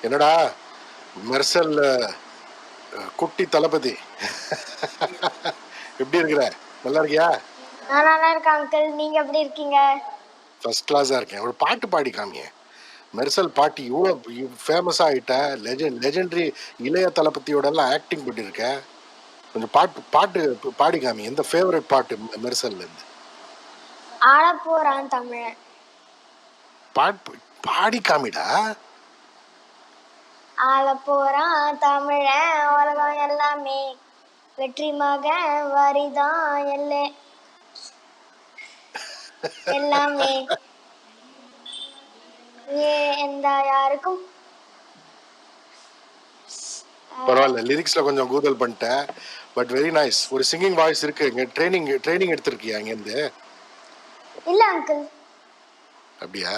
என்னடா மெர்சல் குட்டி தளபதி எப்படி இருக்கிற? நல்லா இருக்கியா? நான் நல்லா இருக்கேன் அங்கிள். நீங்க எப்படி இருக்கீங்க? ஃபர்ஸ்ட் கிளாஸா இருக்கேன். ஒரு பாட்டு பாடி காமியே. மெர்சல் பாட்டு இவ்வளோ ஃபேமஸா ஆயிட்ட. லெஜெண்டரி இளைய தளபதியோட எல்லாம் ஆக்டிங் பண்ணிருக்க. கொஞ்சம் பாட்டு பாடி காமி. எந்த ஃபேவரட் பாட்டு மெர்சல்ல இருந்து? ஆட போறான் தமிழன். பாடி காமிடா. ஆள போறான் தமிழன் உலகம் எல்லாமே வெற்றி மகன் வரிதான் எல்லாமே எந்த யாருக்கும் பரவாயில்ல, லிரிக்ஸ்ல கொஞ்சம் கூதல் பண்ணிட்டேன். But very nice. ஒரு சிங்கிங் வாய்ஸ் இருக்கு. இங்க ட்ரைனிங் எடுத்திருக்கியா இங்க இருந்து? இல்ல அங்கிள். அப்படியா?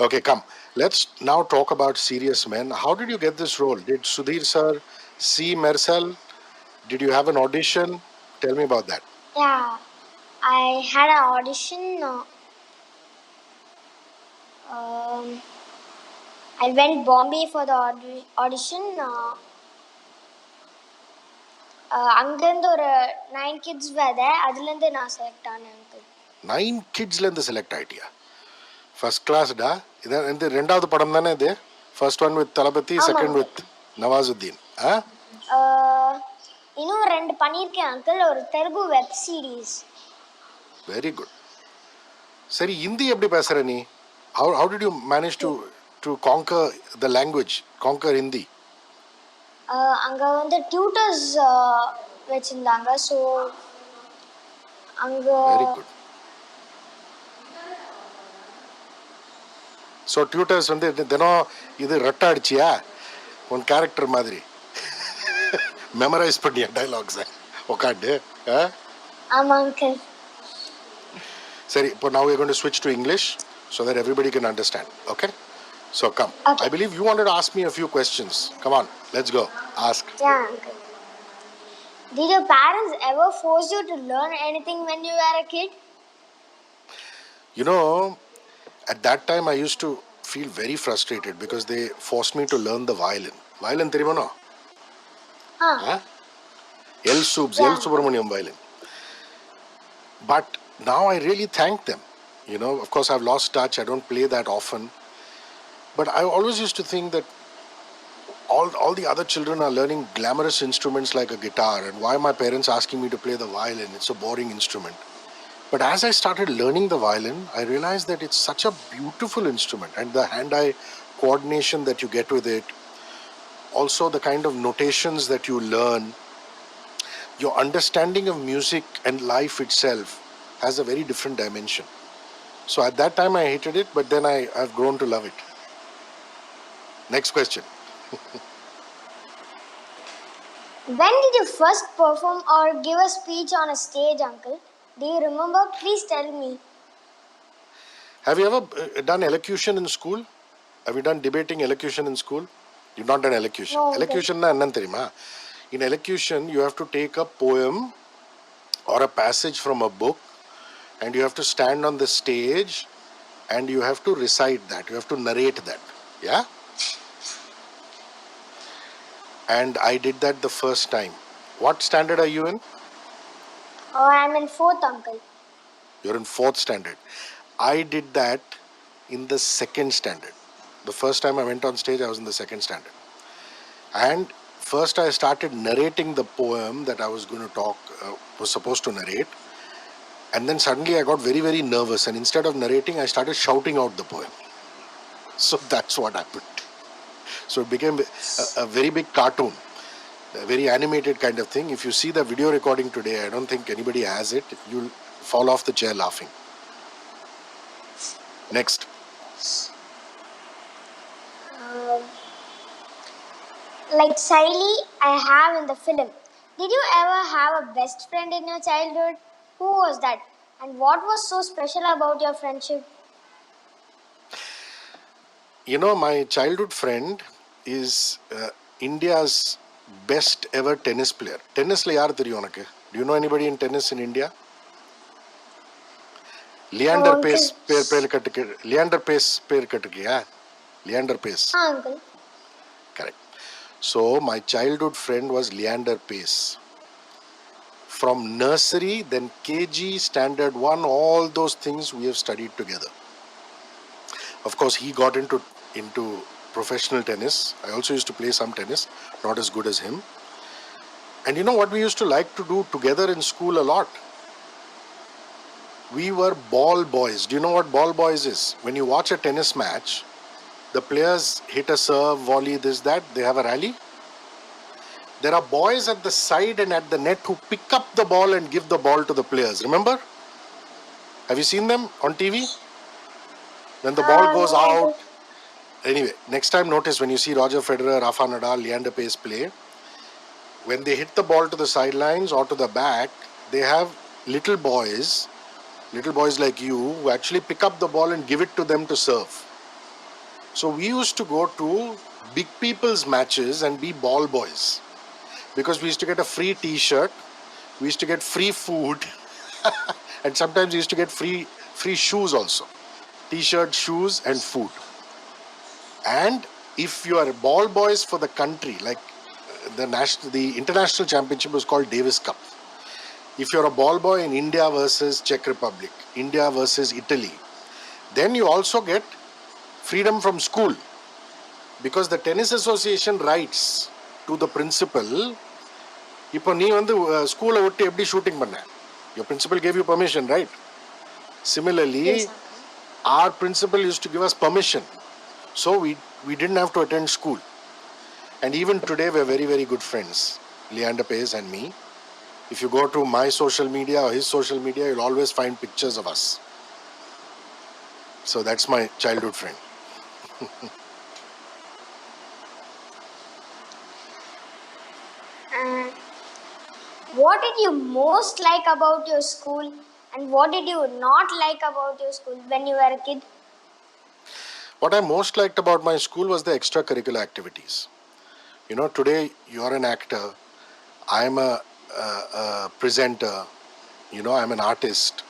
Okay, come. Let's now talk about Serious Men. How did you get this role? Did Sudhir sir see Mersal? Did you have an audition? Tell me about that. Yeah, I had an audition. I went Bombay for the audition. அங்கேருந்து ஒரு 9 kids வேறு, அதுலேருந்து நான் select ஆனேன் uncle. 9 kidsலேருந்து select ஆகிட்டியா? First கிளாஸ்டா. இது ரெண்டாவது படம் தானே இது? First one with Thalapathy, second with Nawazuddin. இன்னும் 2 பண்ணியிருக்கேன் அங்கிள். ஒரு Telugu web series. Very good. சரி, ஹிந்தி எப்படி பேசுற நீ? How did you manage to conquer the language, conquer Hindi? அங்க வந்து டியூட்டர்ஸ் வச்சிருந்தாங்க. ஸோ அங்க வெரி குட். ஸோ டியூட்டர்ஸ் வந்து தினம் இது ரெட்டை அடிச்சியா உன் கேரக்டர் மாதிரி மெமரைஸ் பண்ணியா டைலாக்ஸை உட்காந்து? ஆமாம் அங்கிள். சரி, இப்போ now we're going to switch to English so that everybody can understand. Okay? So come. Okay. I believe you wanted to ask me a few questions. Come on, let's go. Ask. Yeah, uncle. Did your parents ever force you to learn anything when you were a kid? You know, at that time I used to feel very frustrated because they forced me to learn the violin. Violin தெரியுமா? Huh? L. Subramaniam violin. But now I really thank them. You know, of course I've lost touch. I don't play that often. But I always used to think that all the other children are learning glamorous instruments like a guitar, and why are my parents asking me to play the violin? It's a boring instrument. But as I started learning the violin, I realized that it's such a beautiful instrument, and the hand-eye coordination that you get with it, also the kind of notations that you learn, your understanding of music and life itself has a very different dimension. So at that time I hated it, but then I've grown to love it. Next question. When did you first perform or give a speech on a stage, uncle? Do you remember? Please tell me. Have you ever done elocution in school? Have you done debating elocution in school? You've not done elocution. No, Elocution na enna theriyuma? In elocution, you have to take a poem or a passage from a book, and you have to stand on the stage and you have to recite that. You have to narrate that. Yeah? And I did that the first time. What standard are you in? Oh, I'm in 4th, uncle. You're in 4th standard. I did that in the 2nd standard. The first time I went on stage, I was in the 2nd standard. And first I started narrating the poem that I was going to was supposed to narrate. And then suddenly I got very, very nervous. And instead of narrating, I started shouting out the poem. So that's what happened. So it became a very big cartoon, a very animated kind of thing. If you see the video recording today, I don't think anybody has it. You'll fall off the chair laughing. Next. Like Siley I have in the film. Did you ever have a best friend in your childhood? Who was that? And what was so special about your friendship? You know, my childhood friend is India's best ever tennis player. Tennisல யார் தெரியும் உனக்கு? Do you know anybody in tennis in India? Leander Pace பேர் கேட்டிருக்கியா? Leander Pace. Uncle. Correct. So my childhood friend was Leander Pace. From nursery, then KG, standard 1, all those things we have studied together. Of course, he got into professional tennis. I also used to play some tennis, not as good as him. And you know what we used to like to do together in school a lot? We were ball boys. Do you know what ball boys is? When you watch a tennis match, the players hit a serve, volley, this, that, they have a rally. There are boys at the side and at the net who pick up the ball and give the ball to the players. Remember? Have you seen them on TV? When the ball goes No, I out. don't. Anyway, next time notice when you see Roger Federer, Rafa Nadal, Leander Pace play, when they hit the ball to the sidelines or to the back, they have little boys like you, who actually pick up the ball and give it to them to serve. So we used to go to big people's matches and be ball boys because we used to get a free t-shirt, we used to get free food, and sometimes we used to get free shoes also. T-shirt, shoes, and food. And if you are ball boys for the country, like the international championship was called Davis Cup. If you're a ball boy in India versus Czech Republic, India versus Italy, then you also get freedom from school, because the tennis association writes to the principal, இப்போ நீ வந்து ஸ்கூலை விட்டு எப்படி shooting பண்ண? Your principal gave you permission, right? Similarly, Yes, uncle. our principal used to give us permission, so we didn't have to attend school. And even today we're very, very good friends, Leander Pace and me. If you go to my social media or his social media, you'll always find pictures of us. So that's my childhood friend. And what did you most like about your school, and what did you not like about your school when you were a kid? What I most liked about my school was the extracurricular activities. You know, today you're an actor, I'm a presenter, you know, I'm an artist.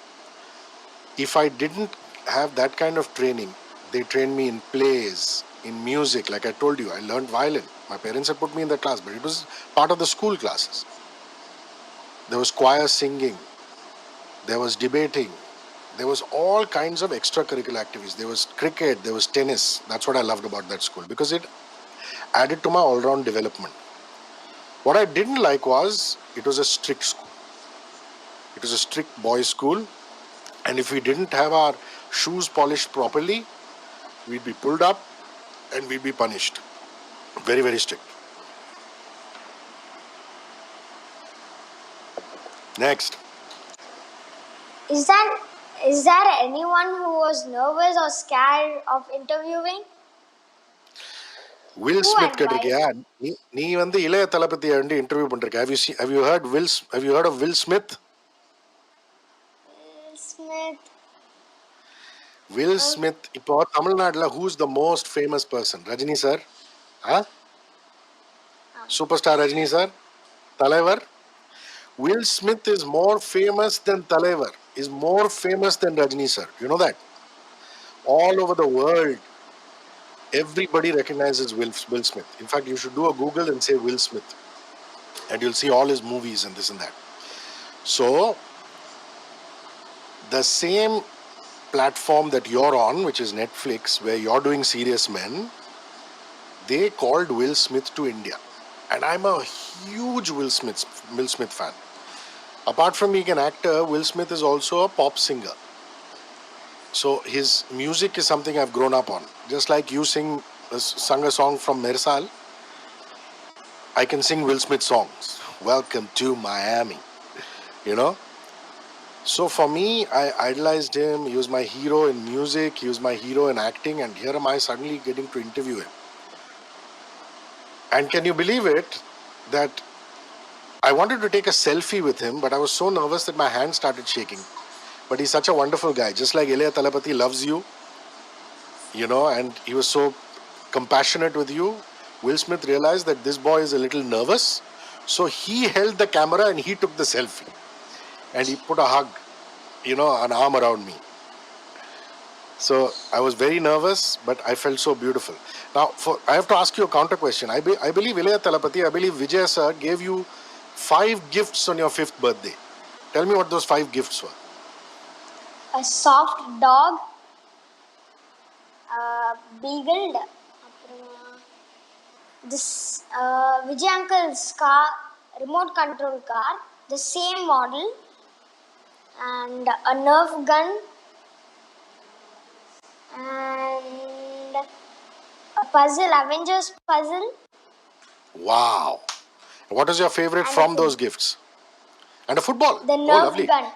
If I didn't have that kind of training, they trained me in plays, in music. Like I told you, I learned violin. My parents had put me in the class, but it was part of the school classes. There was choir singing, there was debating, there was all kinds of extracurricular activities. There was cricket, there was tennis. That's what I loved about that school, because it added to my all-round development. What I didn't like was it was a strict school. It was a strict boys' school, and if we didn't have our shoes polished properly, we'd be pulled up and we'd be punished. Very, very strict. Next. Is there anyone who was nervous or scared of interviewing? Will Who Smith and why? கேட்டிருக்கியா? நீ வந்து இளைய தளபதியை வந்து interview பண்ணிருக்க. Have you heard of Will Smith? Will Smith. Will Smith, இப்போ தமிழ்நாட்டில் who's the most famous person? Rajini sir? Super star Rajini sir? தலைவர்? Will Smith is more famous than Talaivar, is more famous than Rajni sir. You know that? All over the world, everybody recognizes Will Smith. In fact, you should do a Google and say Will Smith, and you'll see all his movies and this and that. So, the same platform that you're on, which is Netflix, where you're doing Serious Men, they called Will Smith to India. And I'm a huge Will Smith fan. Apart from being an actor, Will Smith is also a pop singer. So his music is something I've grown up on. Just like you sung a song from Mersal, I can sing Will Smith songs. Welcome to Miami. You know? So for me, I idolized him. He was my hero in music. He was my hero in acting. And here am I suddenly getting to interview him. And can you believe it that I wanted to take a selfie with him, but I was so nervous that my hand started shaking. But he's such a wonderful guy. Just like Ilayya Talapati loves you, you know, and he was so compassionate with you, Will Smith realized that this boy is a little nervous. So he held the camera and he took the selfie. And he put a hug, you know, an arm around me. So I was very nervous, but I felt so beautiful. Now, I have to ask you a counter question. I believe Ilayya Talapati, I believe Vijay sir gave you 5 gifts on your 5th birthday. Tell me what those 5 gifts were. A soft dog, beagled, அப்புறமா this Vijay uncle's car, remote control car, the same model, and a Nerf gun, and a puzzle, Avengers puzzle, Wow. What is your favorite and a from those gifts? And a football. the Oh, Nerf lovely. gun.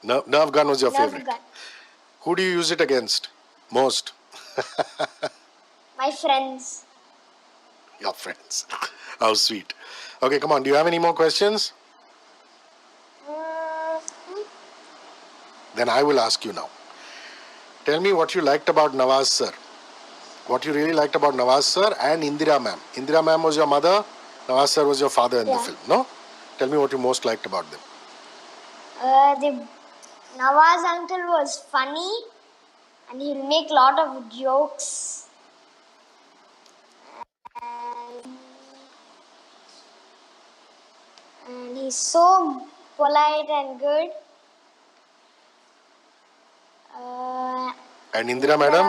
Nerf gun was your Nerf favorite. gun. Who do you use it against most? My friends. Your friends. How sweet. Okay, come on. Do you have any more questions? Mm, Then I will ask you now. Tell me what you liked about Nawaz sir. What you really liked about Nawaz sir and Indira ma'am. Indira ma'am was your mother. Nawaz sir was your father in the Yeah. film. No? Tell me what you most liked about them. The Nawaz uncle was funny and he'll make a lot of jokes. And he's so polite and good. And Indira madam?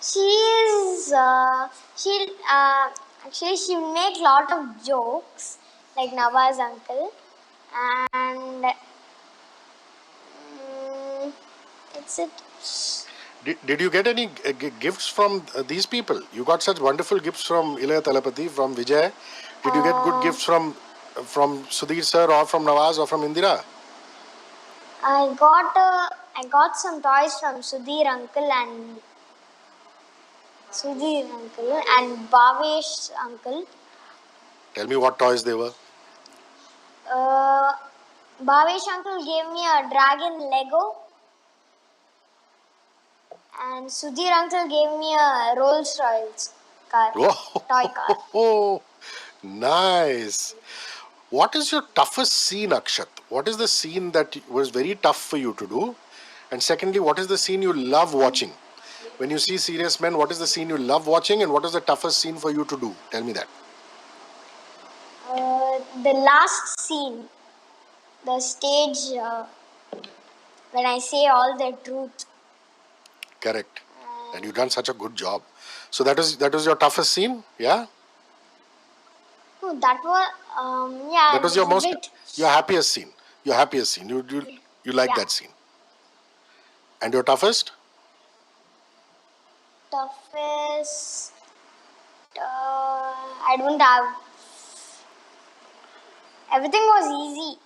She'll actually she'll make lot of jokes like Nawaz uncle, and that's it. Did you get any gifts from these people? You got such wonderful gifts from Ilayya Talapati, from Vijay. Did you get good gifts from Sudhir sir or from Nawaz or from Indira? I got some toys from Sudhir uncle and Bhavesh uncle. Tell me what toys they were. Bhavesh uncle gave me a dragon Lego, and Sudhir uncle gave me a Rolls Royce car, toy car. Oh, nice. What is your toughest scene, Akshat? What is the scene that was very tough for you to do? And secondly, what is the scene you love watching? When you see Serious Men, what is the scene you love watching and what is the toughest scene for you to do? Tell me that. The last scene, the stage when I say all the truth. Correct. And you've done such a good job. So that was your toughest scene, yeah? No, that was yeah. That was It was a bit your happiest scene. Your happiest scene. You like yeah. that scene. And your toughest? Toughest. I don't have. Everything was easy.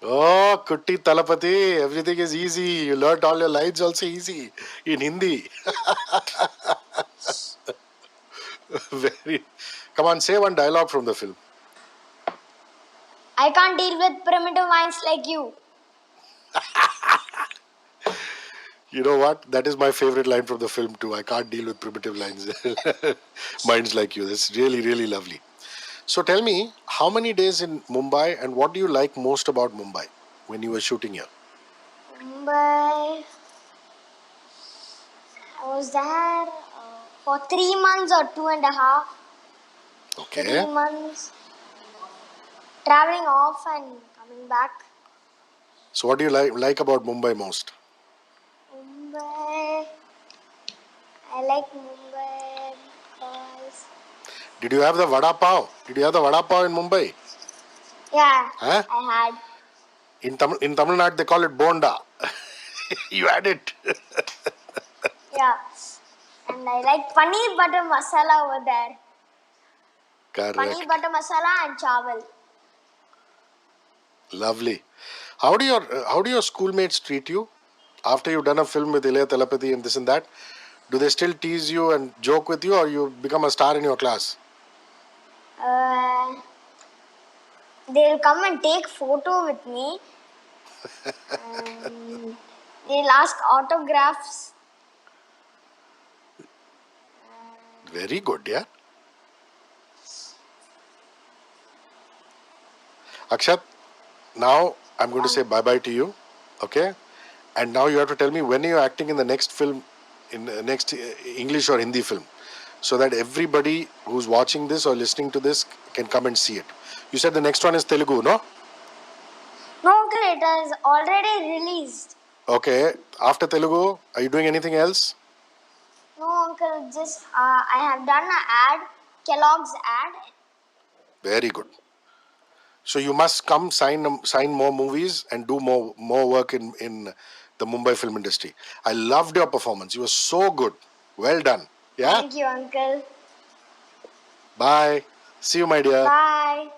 Oh, Kutti Talapati, everything is easy. You learnt all your lines also easy in Hindi. Very. Come on, say one dialogue from the film. I can't deal with primitive minds like you. You know what? That is my favorite line from the film too. I can't deal with primitive lines, minds like you. That's really, really lovely. So tell me, how many days in Mumbai and what do you like most about Mumbai when you were shooting here? Mumbai. I was there for 3 months or 2.5. Okay. 3 months. Traveling off and coming back. So what do you like about Mumbai most? Mumbai. I like Mumbai because. Did you have the vada pav? Did you have the vada pav in Mumbai? Yeah, Huh? I had. In Tamil Nadu they call it bonda. You had it. Yeah. And I like paneer butter masala over there. Correct. Paneer butter masala and chawal. Lovely. How do your schoolmates treat you after you've done a film with Ilayya Talapati and this and that? Do they still tease you and joke with you, or you become a star in your class? Uh, they'll come and take photo with me. And they'll ask autographs. Very good, yeah. Akshat, now I'm going to say bye bye to you, okay? And now you have to tell me when you're acting in the next film, in the next English or Hindi film, so that everybody who's watching this or listening to this can come and see it. You said the next one is Telugu, no? No, uncle, it is already released. Okay. After Telugu, are you doing anything else? No, uncle, just I have done an ad, Kellogg's ad. Very good. So you must come sign more movies and do more work in the Mumbai film industry. I loved your performance. You were so good. Well done. Yeah. Thank you, uncle. Bye. See you, my dear. Bye.